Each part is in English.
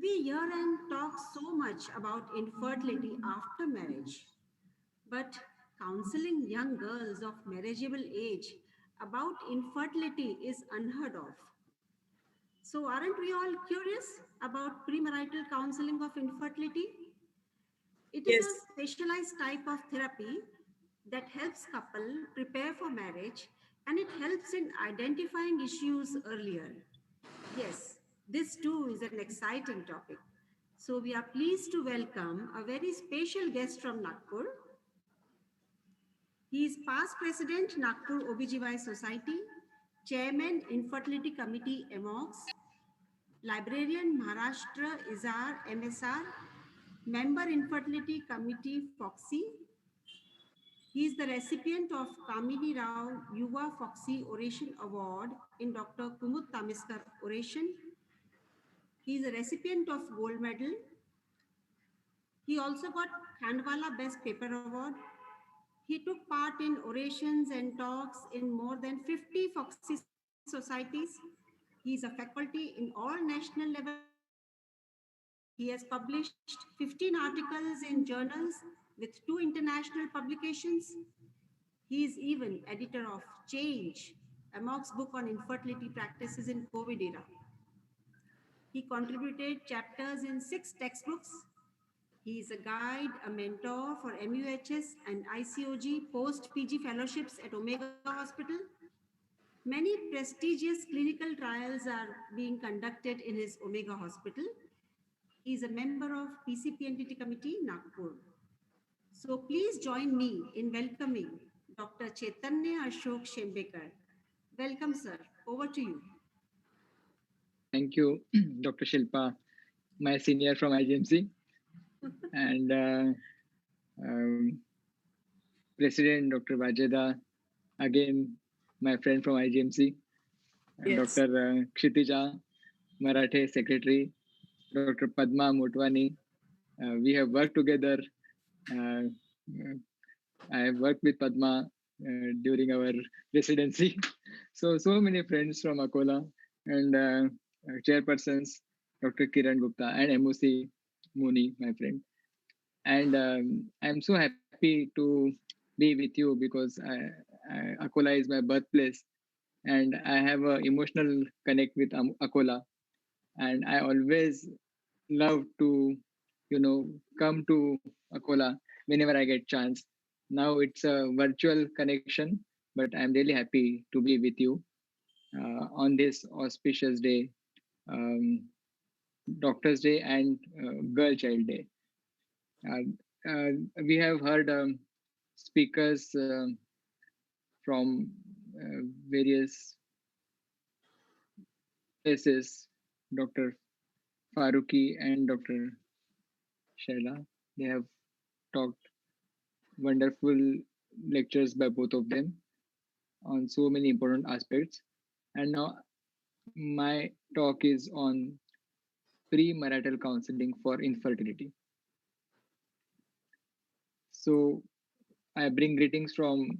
We hear and talk so much about infertility after marriage, but counseling young girls of marriageable age about infertility is unheard of. So, aren't we all curious about premarital counseling of infertility? It is a Yes. specialized type of therapy that helps couple prepare for marriage, and it helps in identifying issues earlier. Yes, this too is an exciting topic. So we are pleased to welcome a very special guest from Nagpur. He is past president Nagpur OBGY Society, chairman Infertility Committee MOX, librarian Maharashtra ISAR MSR, member Infertility Committee FOXY. He is the recipient of Kamini Rao Yuva Foxy Oration Award in Dr. Kumud Tamiskar Oration. He is a recipient of gold medal. He also got Khandwala Best Paper Award. He took part in orations and talks in more than 50 Foxy societies. He is a faculty in all national level societies. He has published 15 articles in journals with 2 international publications. He is even editor of Change, a Mox book on infertility practices in COVID era. He contributed chapters in 6 textbooks. He is a guide, a mentor for MUHS and ICOG post PG fellowships at Omega Hospital. Many prestigious clinical trials are being conducted in his Omega Hospital. He is a member of PCP Entity Committee, Nagpur. So please join me in welcoming Dr. Chaitanya Shembekar. Welcome, sir. Over to you. Thank you, Dr. Shilpa, my senior from IGMC, and um, President Dr. Vajeda, again, my friend from IGMC, Yes. Dr. Kshitija, Marathe Secretary, Dr. Padma Motwani. We have worked together. Uh, I have worked with Padma during our residency. So many friends from Akola and chairpersons, Dr. Kiran Gupta and MOC Muni, my friend. And I'm so happy to be with you because Akola is my birthplace and I have an emotional connect with Akola. And I always love to, come to Akola whenever I get chance. Now it's a virtual connection, but I'm really happy to be with you on this auspicious day, um, Doctor's Day and Girl Child Day. Uh, we have heard speakers from various places, Dr. Faruqi and Dr. Shaila. They have talked wonderful lectures by both of them on so many important aspects. And now my talk is on premarital counseling for infertility. So I bring greetings from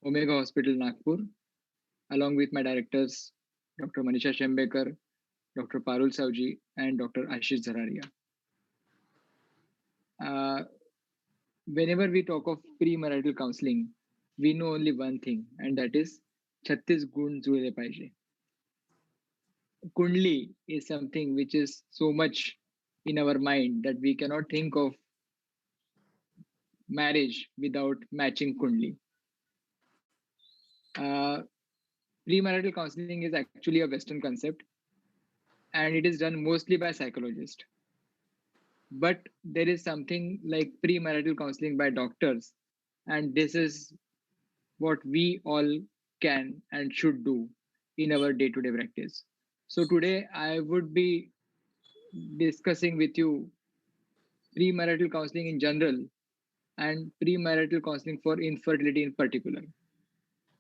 Omega Hospital, Nagpur, along with my directors, Dr. Manisha Shembekar, Dr. Parul Savji, and Dr. Ashish Zararia. Uh, Whenever we talk of premarital counseling, we know only one thing, and that is 36 gun जुळले पाहिजे. Kundli is something which is so much in our mind that we cannot think of marriage without matching Kundli. Uh, Premarital counseling is actually a Western concept and it is done mostly by psychologists. But there is something like premarital counseling by doctors, and this is what we all can and should do in our day to day practice. So, today I would be discussing with you premarital counseling in general and premarital counseling for infertility in particular.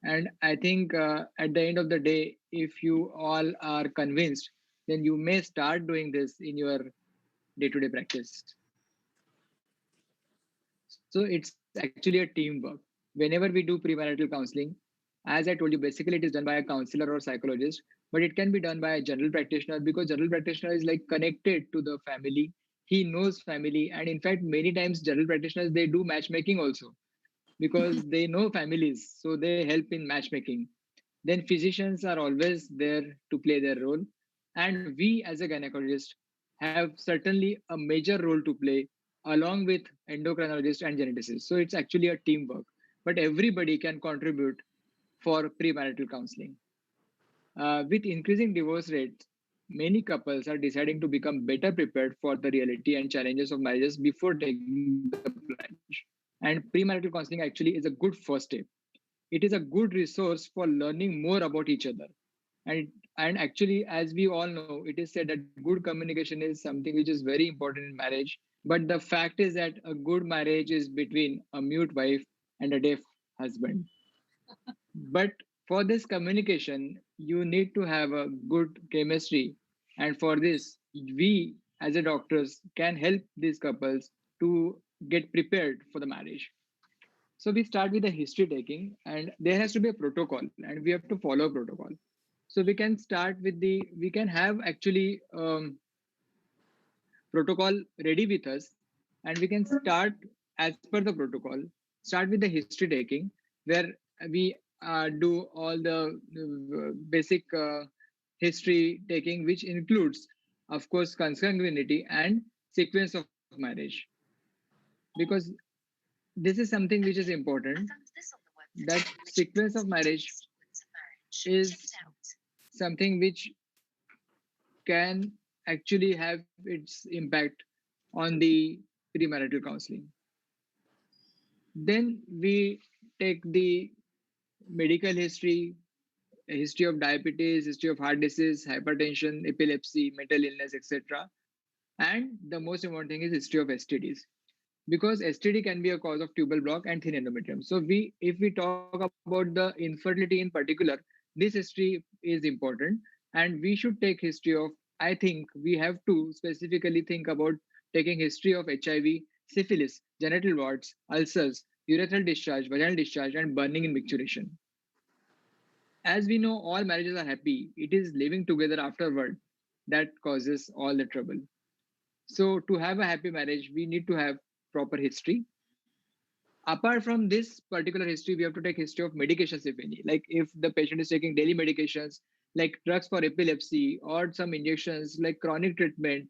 And I think at the end of the day, if you all are convinced, then you may start doing this in your day to day practice. So it's actually a teamwork. Whenever we do premarital counseling, as I told you, basically it is done by a counselor or psychologist but it can be done by a general practitioner, because general practitioner is like connected to the family. He knows family, and in fact many times general practitioners, they do matchmaking also, because they know families, so they help in matchmaking. Then physicians are always there to play their role, and we as a gynecologist have certainly a major role to play, along with endocrinologist and geneticists. So it's actually a teamwork, but everybody can contribute for premarital counseling. With increasing divorce rates, many couples are deciding to become better prepared for the reality and challenges of marriages before taking the plunge. And premarital counseling actually is a good first step. It is a good resource for learning more about each other. And actually, as we all know, it is said that good communication is something which is very important in marriage. But the fact is that a good marriage is between a mute wife and a deaf husband. But for this communication, you need to have a good chemistry. And for this, we as a doctors can help these couples to get prepared for the marriage. So we start with the history taking, and there has to be a protocol, and we have to follow a protocol. So we can start with we can have actually protocol ready with us, and we can start as per the protocol. Start with the history taking, where we do all the basic history taking, which includes, of course, consanguinity and sequence of marriage, because this is something which is important. That sequence of marriage is something which can actually have its impact on the premarital counseling. Then we take the medical history, history of diabetes, history of heart disease, hypertension, epilepsy, mental illness, etc. And the most important thing is history of STDs, because STD can be a cause of tubal block and thin endometrium. So if we talk about the infertility in particular, this history is important, and we should take history of. I think we have to specifically think about taking history of HIV, syphilis, genital warts, ulcers, urethral discharge, vaginal discharge, and burning in micturition. As we know, all marriages are happy. It is living together afterward that causes all the trouble. So to have a happy marriage, we need to have proper history. Apart from this particular history, we have to take history of medications, if any. Like if the patient is taking daily medications, like drugs for epilepsy, or some injections like chronic treatment,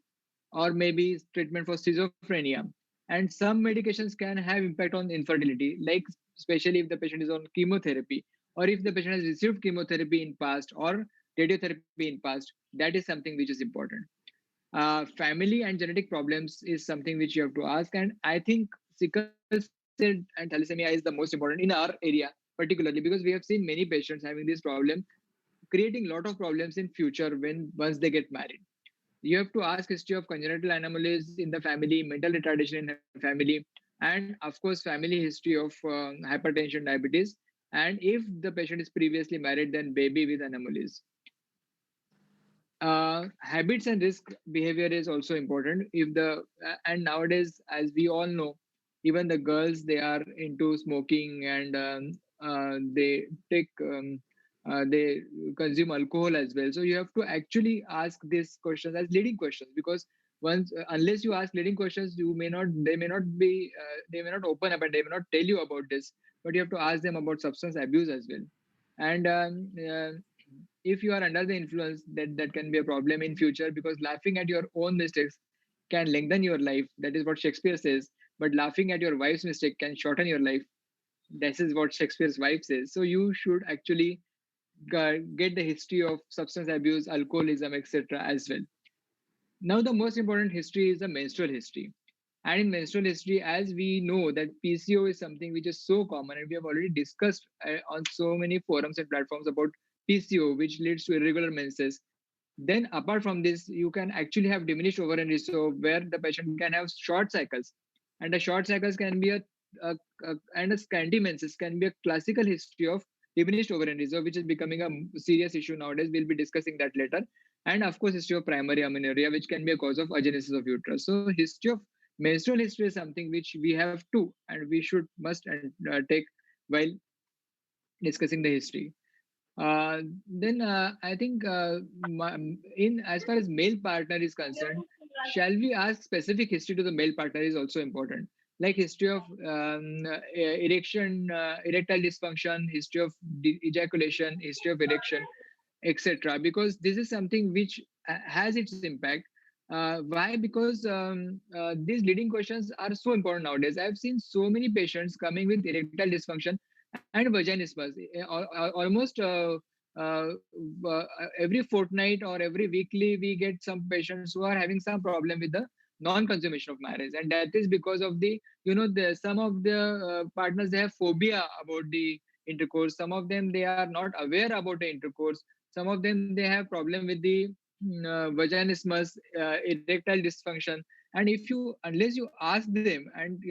or maybe treatment for schizophrenia. And some medications can have impact on infertility, like especially if the patient is on chemotherapy, or if the patient has received chemotherapy in past, or radiotherapy in past. That is something which is important. Family and genetic problems is something which you have to ask. And I think sickle cell and thalassemia is the most important in our area, particularly because we have seen many patients having this problem, creating a lot of problems in future when once they get married. You have to ask history of congenital anomalies in the family, mental retardation in the family, and of course family history of hypertension, diabetes, and if the patient is previously married, then baby with anomalies. Habits and risk behavior is also important. If the and nowadays, as we all know, even the girls, they are into smoking, and they take they consume alcohol as well. So you have to actually ask these questions as leading questions, because once unless you ask leading questions, you may not they may not be they may not open up, and they may not tell you about this. But you have to ask them about substance abuse as well. And if you are under the influence, that can be a problem in future, because laughing at your own mistakes can lengthen your life. That is what Shakespeare says. But laughing at your wife's mistake can shorten your life. This is what Shakespeare's wife says. So you should actually get the history of substance abuse, alcoholism, etc. as well. Now the most important history is the menstrual history. And in menstrual history, as we know that PCO is something which is so common, and we have already discussed on so many forums and platforms about PCO, which leads to irregular menses. Then apart from this, you can actually have diminished ovarian reserve, where the patient can have short cycles. And the short cycles can be and a scanty menses can be a classical history of diminished ovarian reserve, which is becoming a serious issue nowadays. We'll be discussing that later. And of course, history of primary amenorrhea, which can be a cause of agenesis of uterus. So history of menstrual history is something which we have to, and we should must take while discussing the history. Then I think in as far as male partner is concerned, shall we ask specific history to the male partner is also important, like history of erection, erectile dysfunction, history of ejaculation, history of erection, etc. Because this is something which has its impact. Why? Because these leading questions are so important nowadays. I've seen so many patients coming with erectile dysfunction and vaginismus. Almost uh, uh, every fortnight or every weekly, we get some patients who are having some problem with the non-consummation of marriage, and that is because of the some of the partners, they have phobia about the intercourse. Some of them, they are not aware about the intercourse. Some of them, they have problem with the vaginismus, erectile dysfunction. And if you, unless you ask them and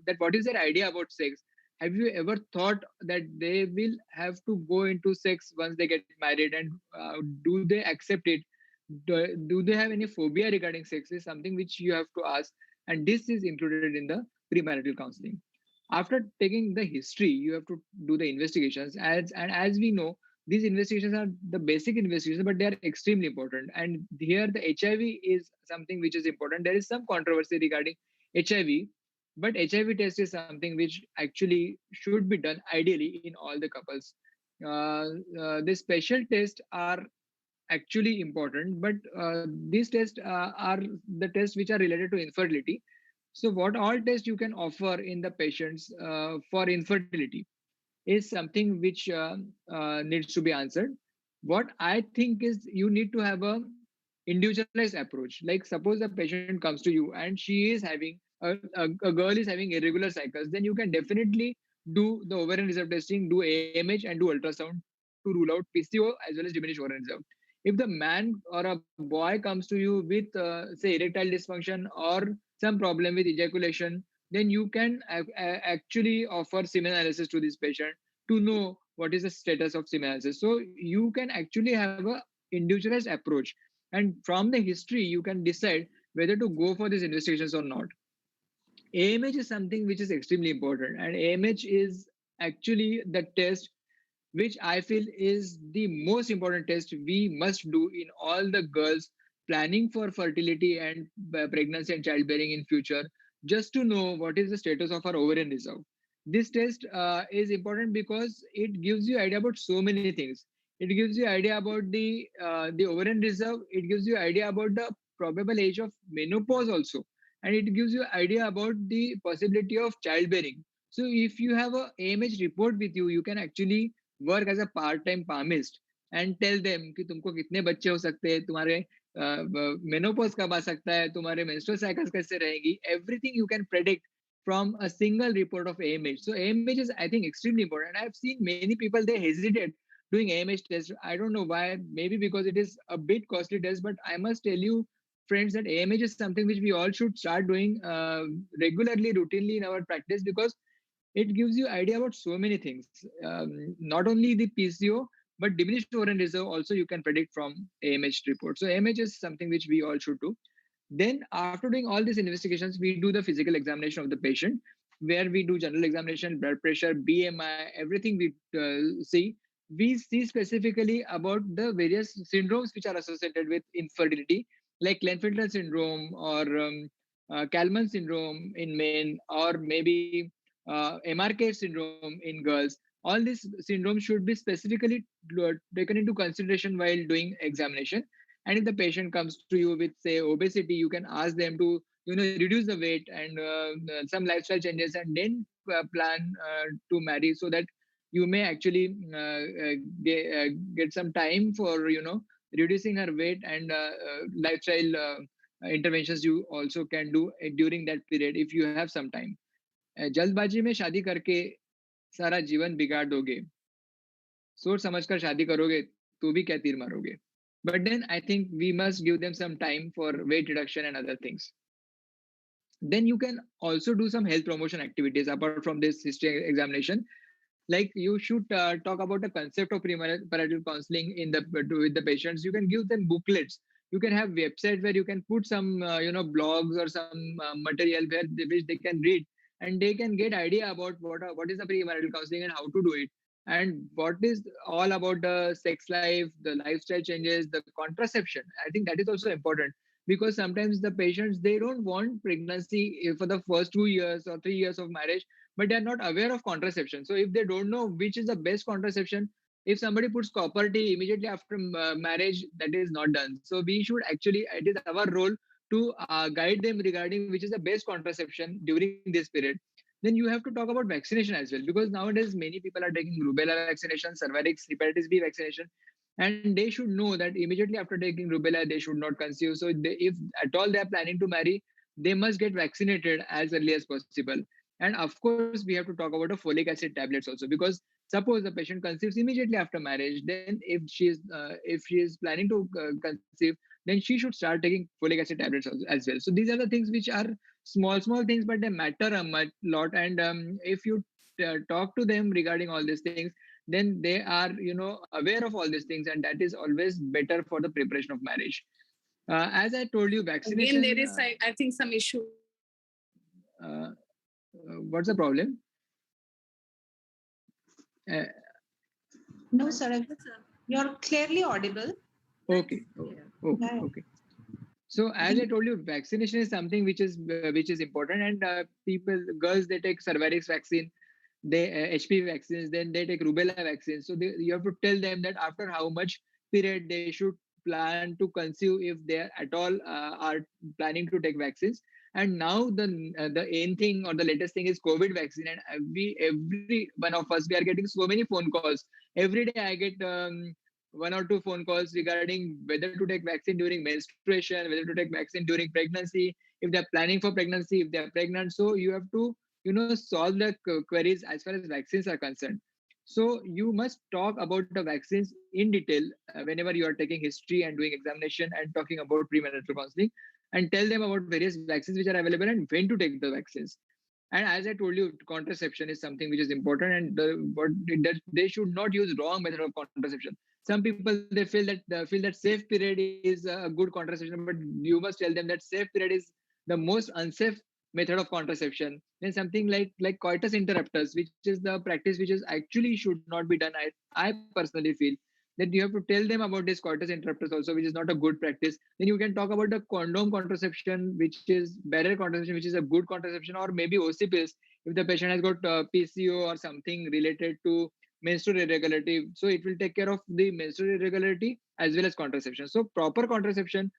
that what is their idea about sex, have you ever thought that they will have to go into sex once they get married, and do they accept it? Do they have any phobia regarding sex is something which you have to ask, and this is included in the premarital counseling. After taking the history, you have to do the investigations, as we know, these investigations are the basic investigations, but they are extremely important. And here the HIV is something which is important. There is some controversy regarding HIV, but HIV test is something which actually should be done ideally in all the couples. The special tests are actually important, but these tests are the tests which are related to infertility. So what all tests you can offer in the patients for infertility is something which needs to be answered. What I think is you need to have a individualized approach. Like suppose a patient comes to you and she is having a girl is having irregular cycles, then you can definitely do the ovarian reserve testing, do AMH, and do ultrasound to rule out PCO as well as diminished ovarian reserve. If the man or a boy comes to you with say erectile dysfunction or some problem with ejaculation, then you can actually offer semen analysis to this patient to know what is the status of semen analysis. So you can actually have a individualized approach, and from the history you can decide whether to go for these investigations or not. AMH is something which is extremely important, and AMH is actually the test which I feel is the most important test we must do in all the girls planning for fertility and pregnancy and childbearing in future, just to know what is the status of our ovarian reserve. This test is important because it gives you idea about so many things. It gives you idea about the ovarian reserve. It gives you idea about the probable age of menopause also, and it gives you idea about the possibility of childbearing. So if you have a AMH report with you can actually work as a part time palmist and tell them कि तुमको कितने बच्चे हो सकते हैं, तुम्हारे menopause कब आ सकता है, तुम्हारे मेंस्ट्रुअल साइकिल्स कैसे रहेगी, everything you can predict from a single report of AMH. So AMH is, I think, extremely important. I've seen many people, they hesitate doing AMH test. I don't know why. Maybe because it is a bit costly test. But I must tell you, friends, that AMH is something which we all should start doing regularly, routinely in our practice, because it gives you idea about so many things. Not only the PCO, but diminished ovarian reserve also you can predict from AMH report. So AMH is something which we all should do. Then after doing all these investigations, we do the physical examination of the patient, where we do general examination, blood pressure, BMI, everything we see. We see specifically about the various syndromes which are associated with infertility, like Klinefelter syndrome or Kalman syndrome in men, or maybe MRK syndrome in girls. All these syndromes should be specifically taken into consideration while doing examination. And if the patient comes to you with say obesity, you can ask them to reduce the weight and some lifestyle changes, and then plan to marry, so that you may actually get some time for reducing her weight, and lifestyle interventions you also can do during that period if you have some time. जल्दबाजी में शादी करके सारा जीवन बिगाड़ दोगे, सोच समझकर शादी करोगे तो भी क्या तीर मारोगे. But then I think we must give them some time for weight reduction and other things. Then you can also do some health promotion activities apart from this history examination. Like you should talk about the concept of premarital counseling in the with the patients. You can give them booklets. You can have websites where you can put some blogs or some material where which they can read, and they can get idea about what is the premarital counseling and how to do it. and what is all about the sex life, the lifestyle changes, the contraception. I think that is also important, because sometimes the patients, they don't want pregnancy for the first 2 years or 3 years of marriage, but they are not aware of contraception. So if they don't know which is the best contraception, if somebody puts copper T immediately after marriage, that is not done. So we should actually, it is our role to guide them regarding which is the best contraception during this period. Then you have to talk about vaccination as well, because nowadays many people are taking rubella vaccination, cervix, hepatitis B vaccination, and they should know that immediately after taking rubella they should not conceive. So if at all they are planning to marry, they must get vaccinated as early as possible. And of course we have to talk about the folic acid tablets also, because suppose the patient conceives immediately after marriage, then if she is planning to conceive, then she should start taking folic acid tablets as well. So these are the things which are small things, but they matter a lot. And if you talk to them regarding all these things, then they are aware of all these things, and that is always better for the preparation of marriage. As I told you, Again, there vaccination. is, I think, some issue. Uh, what's the problem? Uh, No, sir. You're clearly audible. okay. Okay. So as I told you, vaccination is something which is important, and people, girls, they take cervarix vaccine, they HPV vaccines, then they take rubella vaccines. So you have to tell them that after how much period they should plan to conceive if they at all are planning to take vaccines. And now the end thing or the latest thing is COVID vaccine, and every one of us, we are getting so many phone calls every day. I get one or two phone calls regarding whether to take vaccine during menstruation, whether to take vaccine during pregnancy, if they're planning for pregnancy, if they're pregnant. So you have to solve the queries as far as vaccines are concerned. So you must talk about the vaccines in detail whenever you are taking history and doing examination and talking about premarital counseling, and tell them about various vaccines which are available and when to take the vaccines. And as I told you, contraception is something which is important, and they should not use wrong method of contraception. Some people, they feel that safe period is a good contraception, but you must tell them that safe period is the most unsafe method of contraception. Then something like coitus interruptus, which is the practice which is actually should not be done. I personally feel that you have to tell them about this coitus interruptus also, which is not a good practice. Then you can talk about the condom contraception, which is better contraception, which is a good contraception, or maybe OC pills if the patient has got PCO or something related to menstrual irregularity. So it will take care of the menstrual irregularity as well as contraception. So proper contraception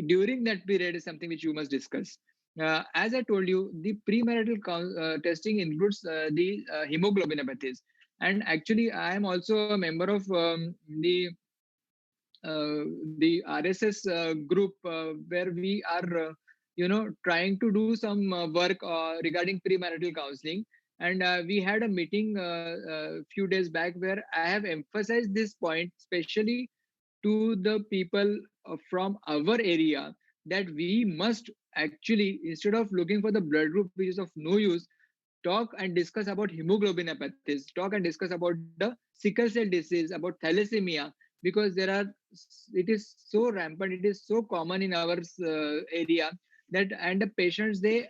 during that period is something which you must discuss. As I told you, the premarital testing includes the hemoglobinopathies. And actually, I am also a member of the RSS group where we are, trying to do some work regarding premarital counseling. And we had a meeting a few days back where I have emphasized this point, especially to the people from our area, that we must actually, instead of looking for the blood group which is of no use, talk and discuss about hemoglobinopathies, talk and discuss about the sickle cell disease, about thalassemia, because it is so rampant, it is so common in our area, that and the patients, they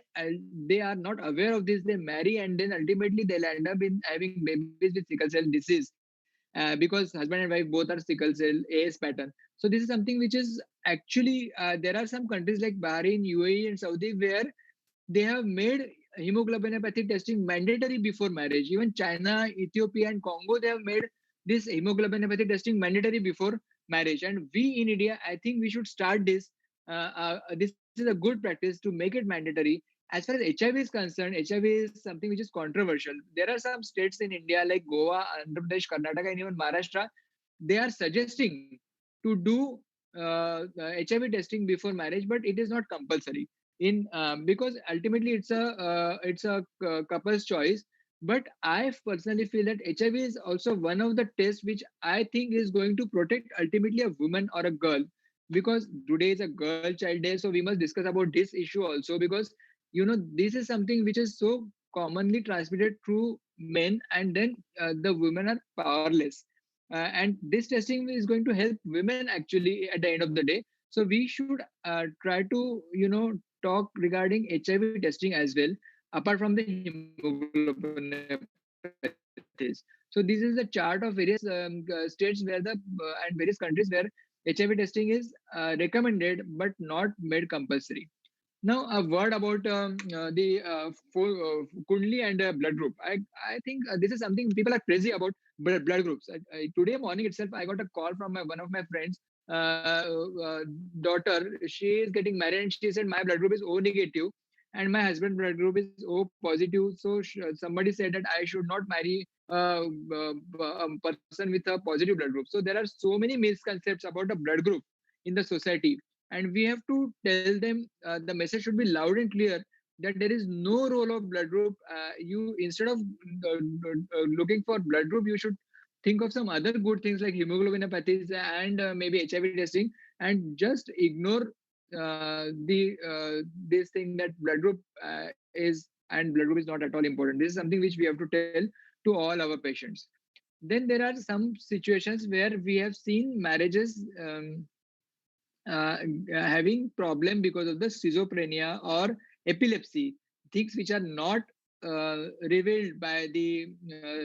are not aware of this. They marry and then ultimately they'll end up in having babies with sickle cell disease, because husband and wife both are sickle cell AS pattern. So this is something which is actually, there are some countries like Bahrain, UAE, and Saudi where they have made hemoglobinopathy testing mandatory before marriage. Even China, Ethiopia, and Congo, they have made this hemoglobinopathy testing mandatory before marriage. And we in India, I think we should start this. This is a good practice to make it mandatory. As far as HIV is concerned, HIV is something which is controversial. There are some states in India like Goa, Andhra Pradesh, Karnataka, and even Maharashtra. They are suggesting to do HIV testing before marriage, but it is not compulsory in because ultimately it's a couple's choice. But I personally feel that HIV is also one of the tests which I think is going to protect ultimately a woman or a girl, because today is a girl child day, so we must discuss about this issue also, because this is something which is so commonly transmitted through men, and then the women are powerless. And this testing is going to help women actually at the end of the day. So we should try to talk regarding HIV testing as well, apart from the hemoglobinopathies. So this is something which is So this is the chart of various states where the and various countries where HIV testing is recommended but not made compulsory. Now, a word about the Kundli and blood group. I think this is something people are crazy about blood groups. Today morning itself, I got a call from one of my friends' daughter. She is getting married, and she said my blood group is O negative, and my husband's blood group is O positive. So somebody said that I should not marry a person with a positive blood group. So there are so many misconceptions about the blood group in the society, and we have to tell them the message should be loud and clear that there is no role of blood group. You, instead of looking for blood group, you should think of some other good things like hemoglobinopathies and maybe HIV testing, and just ignore this thing that blood group is and blood group is not at all important. This is something which we have to tell to all our patients. Then there are some situations where we have seen marriages having problem because of the schizophrenia or epilepsy, things which are not revealed by the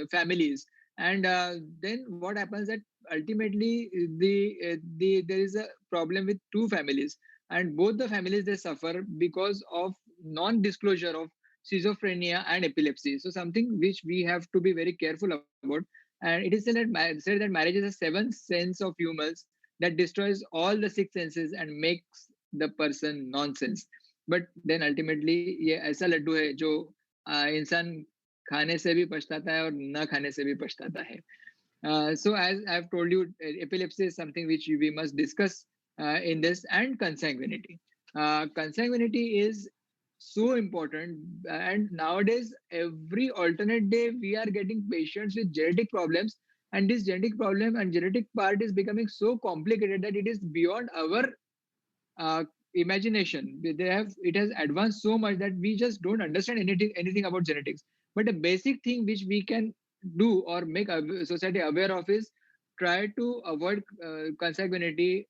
families. And then what happens that ultimately there is a problem with two families, and both the families they suffer because of non-disclosure of schizophrenia and epilepsy. So something which we have to be very careful about. And it is said that marriage is a seventh sense of humans that destroys all the six senses and makes the person nonsense. But then ultimately ये ऐसा लड्डू है जो इंसान खाने से भी पछताता है और न खाने से भी पछताता है. So as I've told you, epilepsy is something which we must discuss in this, and consanguinity. Consanguinity is so important, and nowadays every alternate day we are getting patients with genetic problems, and this genetic problem and genetic part is becoming so complicated that it is beyond our uh, imagination. They have it has advanced so much that we just don't understand anything about genetics. But a basic thing which we can do or make society aware of is try to avoid consanguinity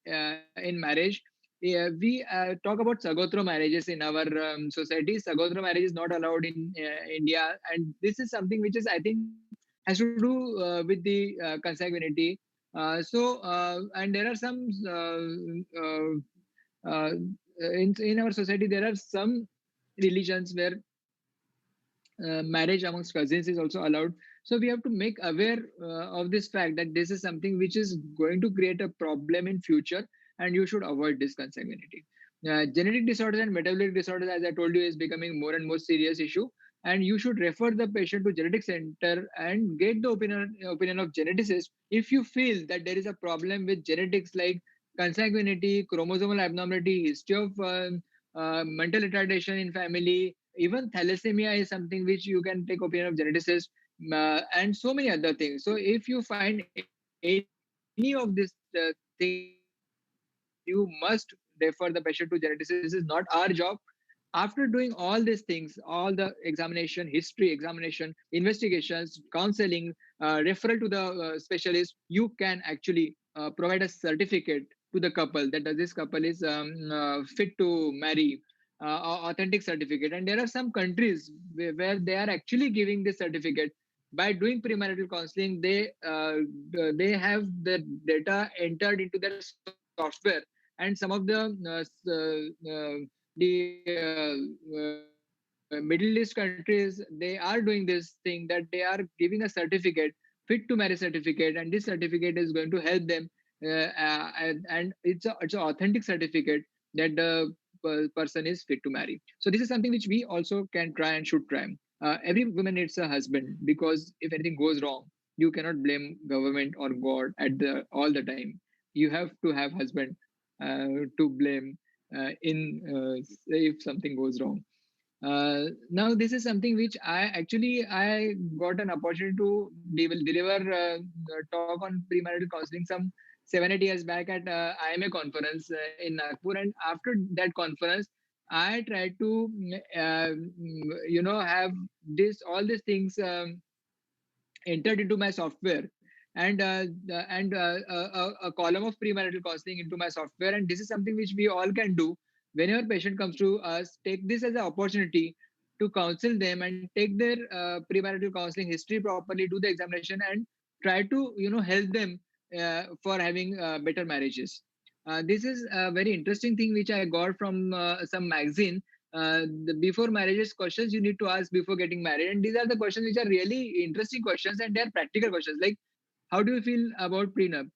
in marriage. Yeah, we talk about sagotro marriages in our society. Sagotro marriage is not allowed in India, and this is something which is, I think, has to do with the consanguinity. And there are some uh, in our society there are some religions where marriage amongst cousins is also allowed. So we have to make aware of this fact that this is something which is going to create a problem in future, and you should avoid this consanguinity. Genetic disorders and metabolic disorders, as I told you, is becoming more and more serious issue, and you should refer the patient to genetic center and get the opinion of geneticist if you feel that there is a problem with genetics like consanguinity, chromosomal abnormality, history of mental retardation in family. Even thalassemia is something which you can take opinion of geneticist, and so many other things. So if you find any of this thing, you must refer the patient to geneticist. This is not our job. After doing all these things, all the examination, history examination, investigations, counseling, referral to the specialist, you can actually provide a certificate to the couple that this couple is fit to marry, authentic certificate. And there are some countries where they are actually giving this certificate by doing premarital counseling. They have the data entered into their software, and some of the Middle East countries, they are doing this thing that they are giving a certificate, fit to marry certificate, and this certificate is going to help them. And it's an authentic certificate that the person is fit to marry. So this is something which we also can try and should try. Every woman needs a husband, because if anything goes wrong, you cannot blame government or God at the all the time. You have to have husband to blame in if something goes wrong. Now this is something which I got an opportunity to deliver the talk on premarital counseling some 7 8 years back at IMA conference in Nagpur, and after that conference I tried to have this all these things entered into my software, and a column of premarital counseling into my software. And this is something which we all can do. Whenever patient comes to us, take this as an opportunity to counsel them and take their premarital counseling history properly, do the examination, and try to help them for having better marriages. This is a very interesting thing which I got from some magazine. The before marriages questions you need to ask before getting married, and these are the questions which are really interesting questions, and they are practical questions, like how do you feel about prenups?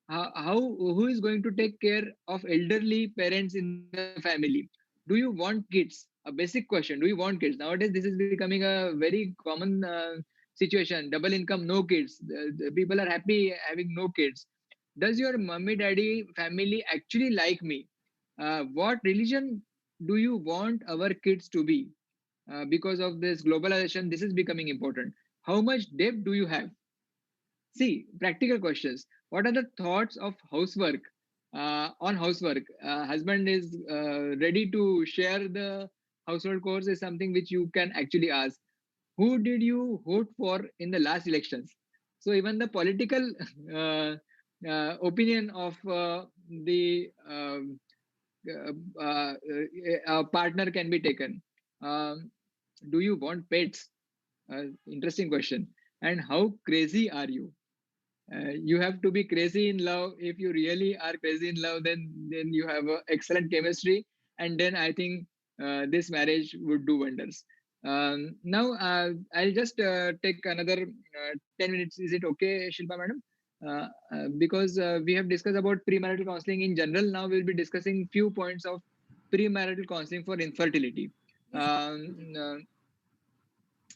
How who is going to take care of elderly parents in the family? Do you want kids? A basic question. Do you want kids? Nowadays, this is becoming a very common situation. Double income, no kids. The people are happy having no kids. Does your mummy, daddy, family actually like me? What religion do you want our kids to be? Because of this globalization, this is becoming important. How much debt do you have? See, practical questions. What are the thoughts of housework? On housework, husband is ready to share the household chores is something which you can actually ask. Who did you vote for in the last elections? So even the political opinion of the partner can be taken. Um, do you want pets? Interesting question. And how crazy are you? You have to be crazy in love. If you really are crazy in love, then you have excellent chemistry, and then I think this marriage would do wonders. Now I'll just take another 10 minutes. Is it okay, Shilpa madam? Because we have discussed about premarital counseling in general. Now we'll be discussing few points of premarital counseling for infertility. Uh,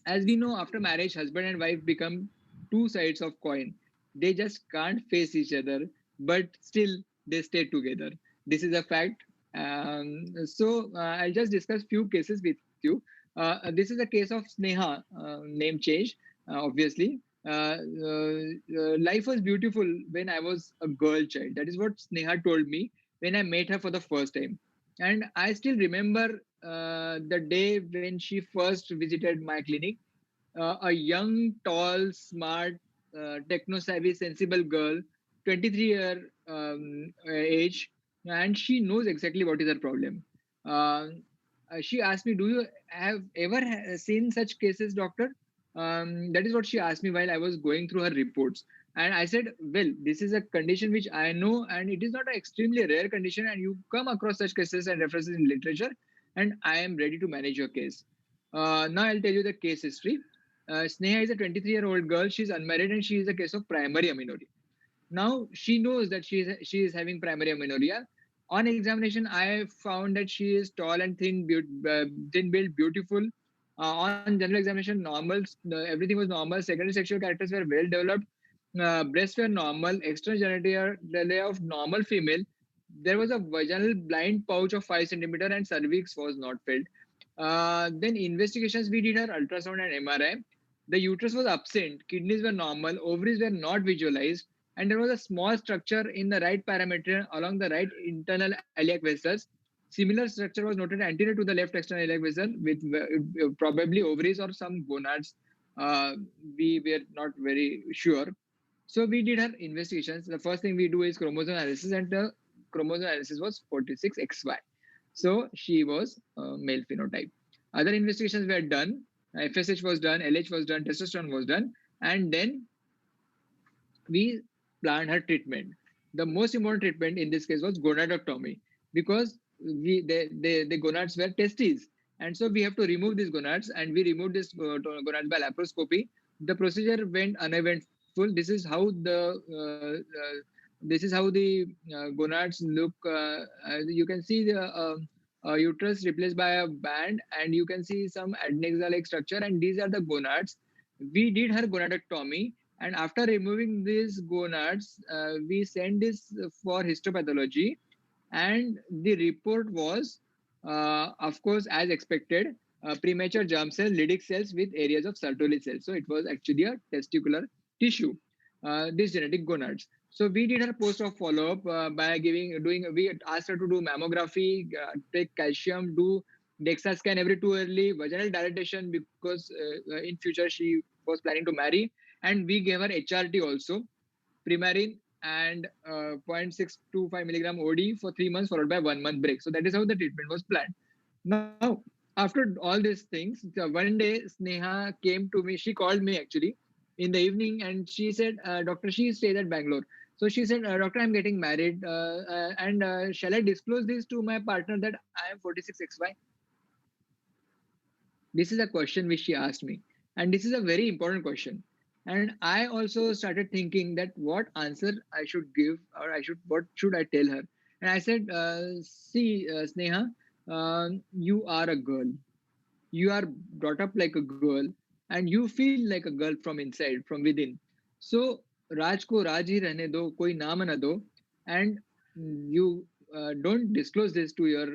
as we know, after marriage, husband and wife become two sides of coin. They just can't face each other, but still they stay together. This is a fact. I'll just discuss few cases with you. This is a case of Sneha, name change, obviously. Life was beautiful when I was a girl child. That is what Sneha told me when I met her for the first time. And I still remember the day when she first visited my clinic. A young, tall, smart, techno-savvy, sensible girl, 23-year age, and she knows exactly what is her problem. She asked me, "Do you have ever seen such cases, doctor?" That is what she asked me while I was going through her reports. And I said, "Well, this is a condition which I know, and it is not an extremely rare condition, and you come across such cases and references in literature, and I am ready to manage your case." Now I'll tell you the case history. Sneha is a 23-year-old girl. She's unmarried and she is a case of primary amenorrhea. Now she knows that she is having primary amenorrhea. On examination, I found that she is tall and thin built, beautiful. On general examination, normal. Everything was normal. Secondary sexual characters were well developed. Breasts were normal. External genitalia of normal female. There was a vaginal blind pouch of 5 centimeter and cervix was not filled. Then investigations we did her ultrasound and MRI. The uterus was absent, kidneys were normal, ovaries were not visualized, and there was a small structure in the right parameter along the right internal iliac vessels. Similar structure was noted anterior to the left external iliac vessel with probably ovaries or some gonads. We were not very sure. So we did her investigations. The first thing we do is chromosome analysis, and the chromosome analysis was 46XY. So she was male phenotype. Other investigations were done. FSH was done, LH was done, testosterone was done, and then we planned her treatment. The most important treatment in this case was gonadectomy because the gonads were testes, and so we have to remove these gonads, and we removed this gonads by laparoscopy. The procedure went uneventful. This is how the gonads look. You can see the uterus replaced by a band, and you can see some adnexal-like structure, and these are the gonads. We did her gonadectomy, and after removing these gonads, we sent this for histopathology, and the report was, of course, as expected, premature germ cells, Leydig cells with areas of Sertoli cells. So it was actually a testicular tissue, these genetic gonads. So we did her post-op follow-up by we asked her to do mammography, take calcium, do DEXA scan every too early, vaginal dilatation because in future she was planning to marry, and we gave her HRT also, Premarin and 0.625 milligram OD for 3 months followed by 1 month break. So that is how the treatment was planned. Now, after all these things, one day Sneha came to me. She called me actually in the evening, and she said, "Doctor, she stays at Bangalore." So she said, "Doctor, I'm getting married, and shall I disclose this to my partner that I am 46XY?" This is a question which she asked me, and this is a very important question. And I also started thinking that what answer I should give, or what should I tell her? And I said, "See, Sneha, you are a girl. You are brought up like a girl, and you feel like a girl from inside, from within. So Raj ko Raj hi rehne do, koi naam na do, and you don't disclose this to your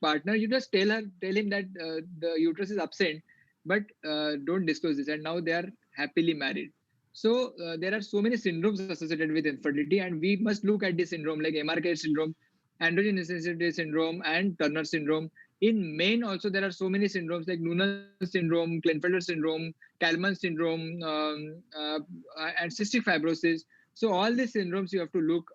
partner. You just tell him that the uterus is absent, but don't disclose this, and now they are happily married. So there are so many syndromes associated with infertility, and we must look at this syndrome like MRK syndrome, androgen insensitity syndrome, and Turner syndrome. In men also, there are so many syndromes like Noonan syndrome, Klinefelter syndrome, Kalman syndrome, and cystic fibrosis. So all these syndromes you have to look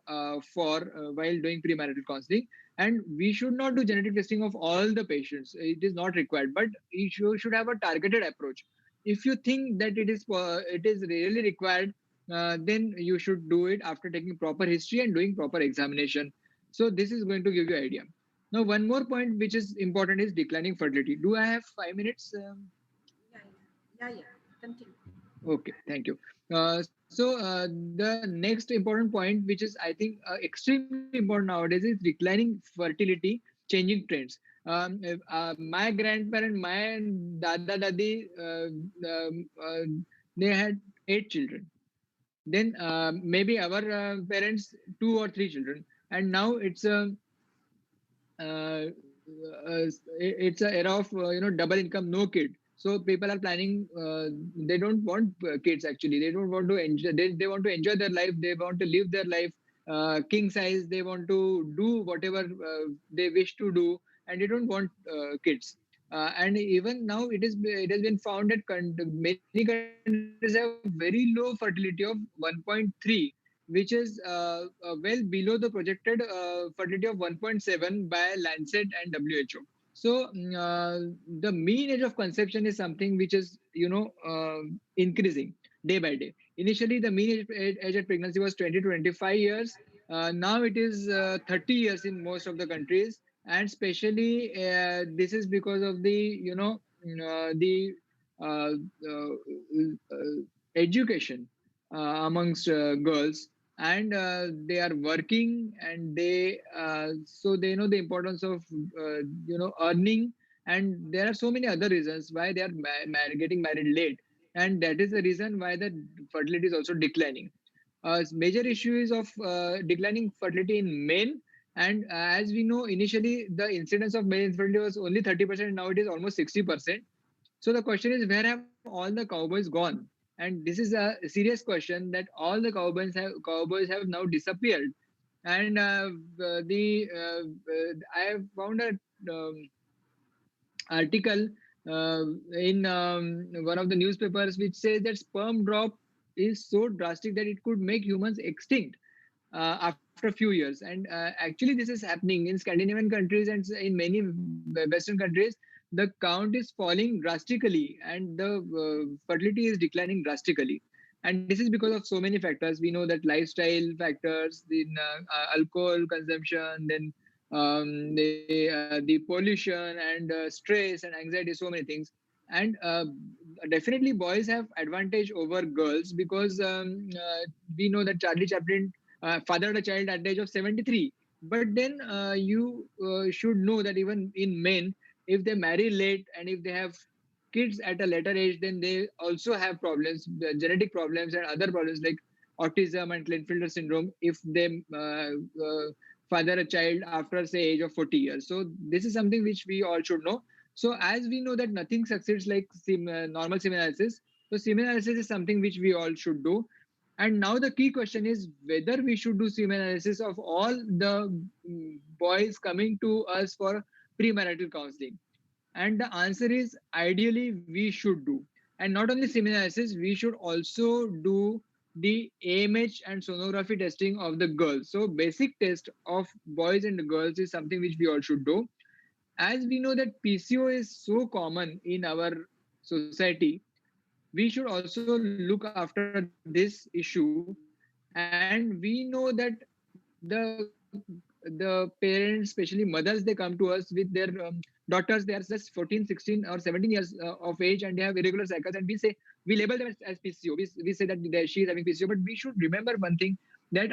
for while doing premarital counseling. And we should not do genetic testing of all the patients. It is not required, but you should have a targeted approach. If you think that it is really required, then you should do it after taking proper history and doing proper examination. So this is going to give you idea. Now, one more point which is important is declining fertility. Do I have 5 minutes? Yeah. Continue. Okay, thank you. The next important point, which is I think extremely important nowadays, is declining fertility, changing trends. My grandparent, my dada dadi, they had 8 children. Then maybe our parents 2 or 3 children, and now uh, it's a era of double income, no kid. So people are planning. They don't want kids actually. They don't want to enjoy. They want to enjoy their life. They want to live their life king size. They want to do whatever they wish to do, and they don't want kids. And even now, it has been found that many countries have very low fertility of 1.3, which is well below the projected fertility of 1.7 by Lancet and WHO. So the mean age of conception is something which is increasing day by day. Initially, the mean age at pregnancy was 20 to 25 years. Now it is 30 years in most of the countries, and especially this is because of the the uh, uh, education amongst girls, and they are working, and they know the importance of earning, and there are so many other reasons why they are getting married late, and that is the reason why the fertility is also declining. Major issue is of declining fertility in men, and as we know, initially the incidence of male infertility was only 30%. Now it is almost 60%. So the question is, where have all the cowboys gone? And this is a serious question, that all the cowboys have now disappeared. And I have found a um, article in one of the newspapers which says that sperm drop is so drastic that it could make humans extinct after a few years. And actually, this is happening in Scandinavian countries and in many Western countries. The count is falling drastically, and the fertility is declining drastically. And this is because of so many factors. We know that lifestyle factors, the alcohol consumption, then the pollution, and stress and anxiety, so many things. And definitely, boys have advantage over girls because we know that Charlie Chaplin fathered a child at the age of 73. But then you should know that even in men, if they marry late and if they have kids at a later age, then they also have problems, genetic problems and other problems like autism and Klinefelter syndrome, if they father a child after say age of 40 years. So this is something which we all should know. So as we know that nothing succeeds like normal semen analysis, so semen analysis is something which we all should do. And now the key question is whether we should do semen analysis of all the boys coming to us for premarital counseling. And the answer is ideally we should do. And not only semen analysis, we should also do the AMH and sonography testing of the girls. So basic test of boys and girls is something which we all should do. as we know that PCO is so common in our society, we should also look after this issue. And we know that the parents, especially mothers, they come to us with their daughters. They are just 14, 16 or 17 years of age, and they have irregular cycles, and we label them as PCO. We say that she is having PCO, but we should remember one thing, that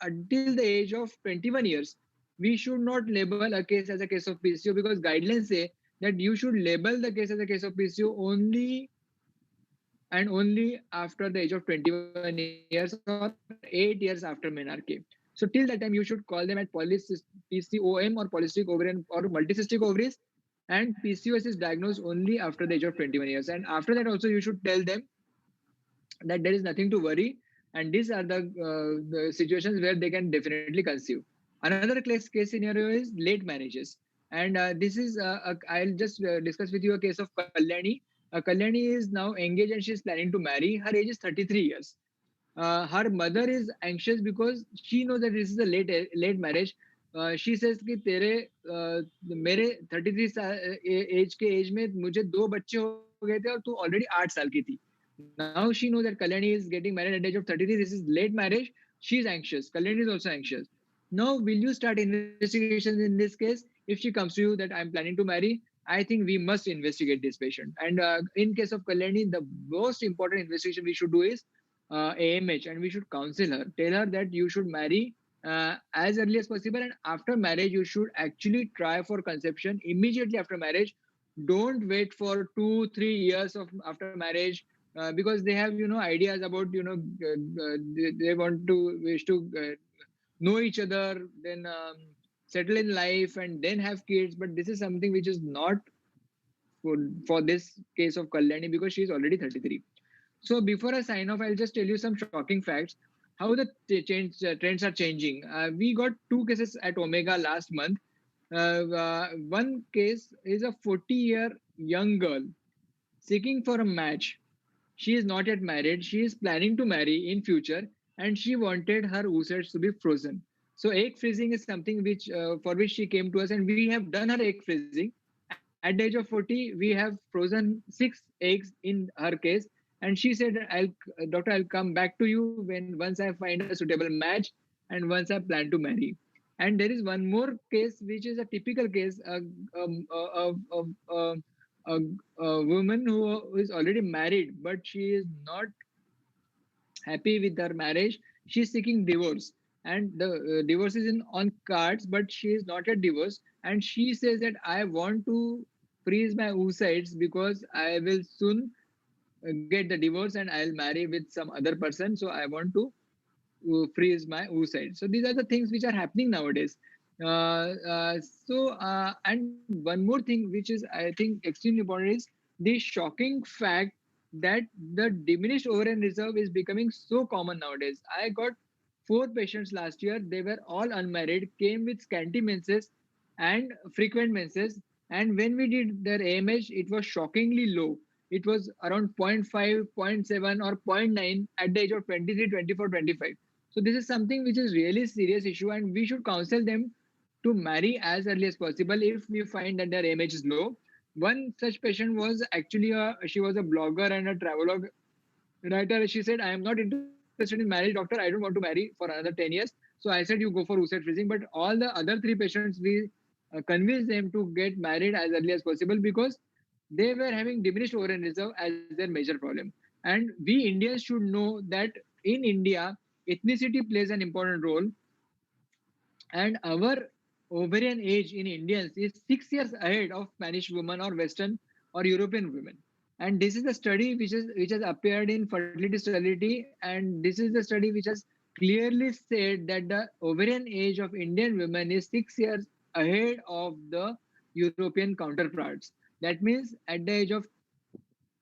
until the age of 21 years, we should not label a case as a case of PCO, because guidelines say that you should label the case as a case of PCO only and only after the age of 21 years or 8 years after menarche. So till that time, you should call them at PCOM or polycystic ovarian or multicystic ovaries, and PCOS is diagnosed only after the age of 21 years. And after that also, you should tell them that there is nothing to worry, and these are the situations where they can definitely conceive. Another case scenario is late marriages, and this is I'll just discuss with you a case of Kalyani. Kalyani is now engaged and she's planning to marry. Her age is 33 years. Her mother is anxious because she knows that this is a late marriage. She says कि तेरे मेरे 33 as के as में मुझे 2 बच्चे हो गए थे और तू ऑलरेडी 8 साल की थी. Now she knows that Kalyani is getting married at the age of 33. This is late marriage. She's anxious. Kalyani is also anxious. Now, will you start investigations in this case? If she comes to you that I'm planning to marry, I think we must investigate this patient. And in case of Kalyani, the most important investigation we should do is AMH, and we should counsel her, tell her that you should marry as early as possible, and after marriage you should actually try for conception immediately after marriage. Don't wait for 2 3 years of after marriage, because they have ideas about they want to wish to know each other, then settle in life and then have kids. But this is something which is not for this case of Kalyani, because she is already 33. So before I sign off, I'll just tell you some shocking facts, how the trends are changing. We got 2 cases at Omega last month. One case is a 40-year young girl seeking for a match. She is not yet married. She is planning to marry in future, and she wanted her oocytes to be frozen. So egg freezing is something which for which she came to us, and we have done her egg freezing. At the age of 40, we have frozen 6 eggs in her case, and she said, "I'll doctor, I'll come back to you when once I find a suitable match and once I plan to marry." And there is one more case which is a typical case, um, a, a, a, a, a, a woman who is already married, but she is not happy with her marriage. She's seeking divorce, and the divorce is in on cards, but she is not yet divorced. And she says that I want to freeze my oocytes because I will soon get the divorce and I'll marry with some other person. So I want to freeze my oocytes. So these are the things which are happening nowadays. And one more thing which is, I think, extremely important is the shocking fact that the diminished ovarian reserve is becoming so common nowadays. I got 4 patients last year. They were all unmarried, came with scanty menses and frequent menses. And when we did their AMH, it was shockingly low. It was around zero point 0.5, zero point 0.7, or zero point 0.9 at the age of 23, 24, 25. So this is something which is really serious issue, and we should counsel them to marry as early as possible if we find that their AMH is low. One such patient was actually she was a blogger and a travelogue writer. She said, "I am not interested in marriage, doctor. I don't want to marry for another 10 years." So I said, "You go for oocyte freezing." But all the other 3 patients, we convinced them to get married as early as possible because they were having diminished ovarian reserve as their major problem. And we Indians should know that in India, ethnicity plays an important role, and our ovarian age in Indians is 6 years ahead of Spanish women or Western or European women. And this is the study which has appeared in Fertility Society, and this is the study which has clearly said that the ovarian age of Indian women is 6 years ahead of the European counterparts. That means at the age of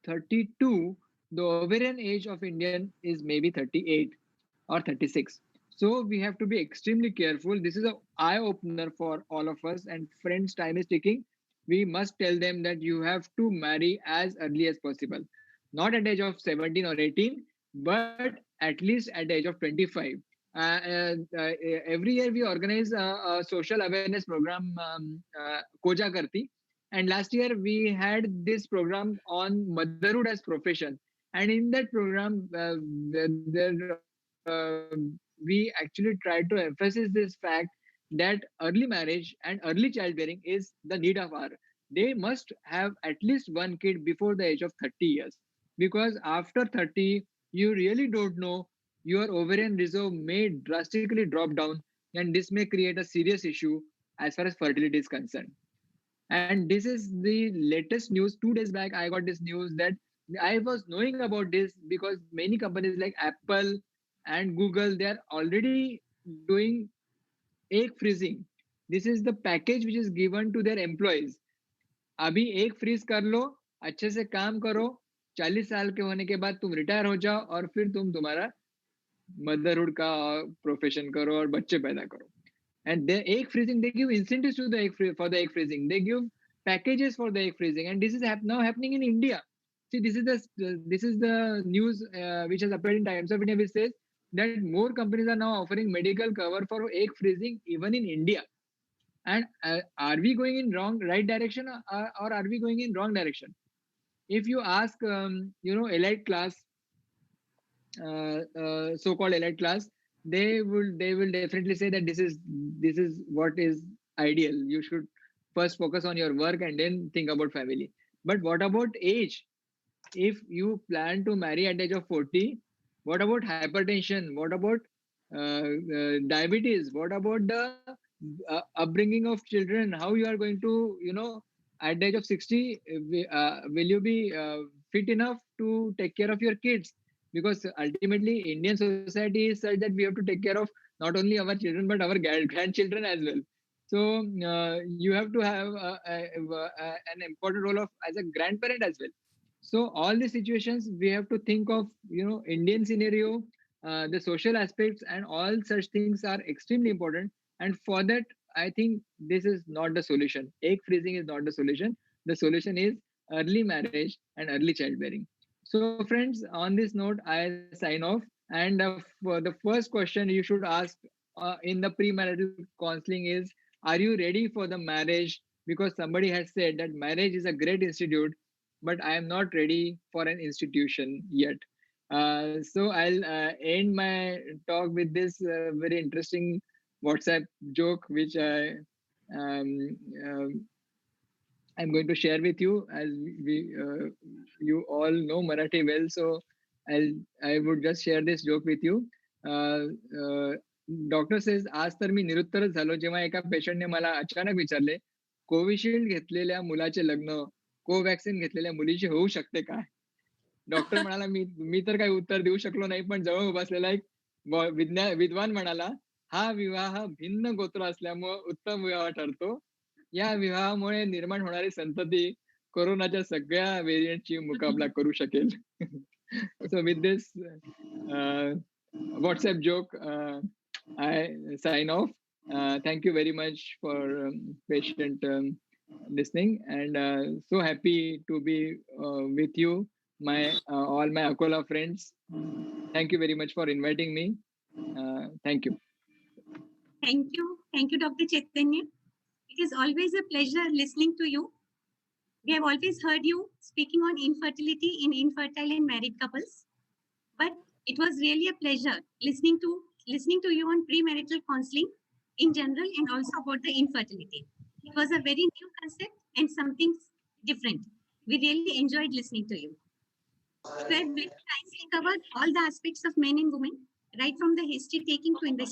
32, the ovarian age of Indian is maybe 38 or 36. So we have to be extremely careful. This is an eye opener for all of us. And friends, time is ticking. We must tell them that you have to marry as early as possible. Not at the age of 17 or 18, but at least at the age of 25. every year we organize a social awareness program, Koja Karti. And last year we had this program on motherhood as profession. And in that program, we actually tried to emphasize this fact that early marriage and early childbearing is the need of our. They must have at least one kid before the age of 30 years. Because after 30, you really don't know, your ovarian reserve may drastically drop down, and this may create a serious issue as far as fertility is concerned. And this is the latest news. 2 days back, I got this news that I was knowing about this because many companies like Apple and Google, they are already doing egg freezing. This is the package which is given to their employees. अभी एक freeze कर लो, अच्छे से काम करो, 40 साल के होने के बाद तुम रिटायर हो जाओ और फिर तुम तुम्हारा मदरहुड का प्रोफेशन करो और बच्चे पैदा करो. And the egg freezing, they give incentives to the for the egg freezing. They give packages for the egg freezing, and this is now happening in India. See, this is the news which has appeared in Times of India, which says that more companies are now offering medical cover for egg freezing even in India. And are we going in right direction, or are we going in wrong direction? If you ask, elite class, so-called elite class, they will definitely say that this is what is ideal. You should first focus on your work and then think about family. But what about age? If you plan to marry at the age of 40, what about hypertension? What about diabetes? What about the upbringing of children? How you are going to, at the age of 60, will you be fit enough to take care of your kids? Because ultimately Indian society is such that we have to take care of not only our children but our grandchildren as well. So you have to have an important role of as a grandparent as well. So all these situations we have to think of, Indian scenario, the social aspects, and all such things are extremely important. And for that, I think this is not the solution. Egg freezing is not the solution. The solution is early marriage and early childbearing. So friends, on this note, I sign off. And for the first question you should ask in the premarital counseling is, are you ready for the marriage? Because somebody has said that marriage is a great institute, but I am not ready for an institution yet. So I'll end my talk with this very interesting WhatsApp joke, which um, um, I'm going to share with you, as you all know Marathi well. So I would just share this joke with you. Uh, uh, Doctor says, आज तर मी निरुत्तरच झालो जेव्हा एका पेशंटने मला अचानक विचारले, Covishield घेतलेल्या मुलाचे लग्न कोवॅक्सिन घेतलेल्या मुलीशी होऊ शकते का? डॉक्टर म्हणाला, मी मी तर काही उत्तर देऊ शकलो नाही, पण जवळ उभा असलेला एक विद्वान म्हणाला, हा विवाह भिन्न गोत्र असल्यामुळे उत्तम विवाह ठरतो. या विवाहामुळे निर्माण होणारी संतती कोरोनाच्या सगळ्या व्हेरियंटची मुकाबला करू शकेल. So with this WhatsApp joke, I sign off. Thank you very much for patient listening, and so happy to be with you, my all my Akola friends. Thank you very much for inviting me. Thank you. Thank you, Dr. Chaitanya. It is always a pleasure listening to you. We have always heard you speaking on infertility in infertile and married couples, but it was really a pleasure listening to you on premarital counseling in general and also about the infertility. It was a very new concept and something different. We really enjoyed listening to you. You have very nicely covered all the aspects of men and women, right from the history taking to investigation.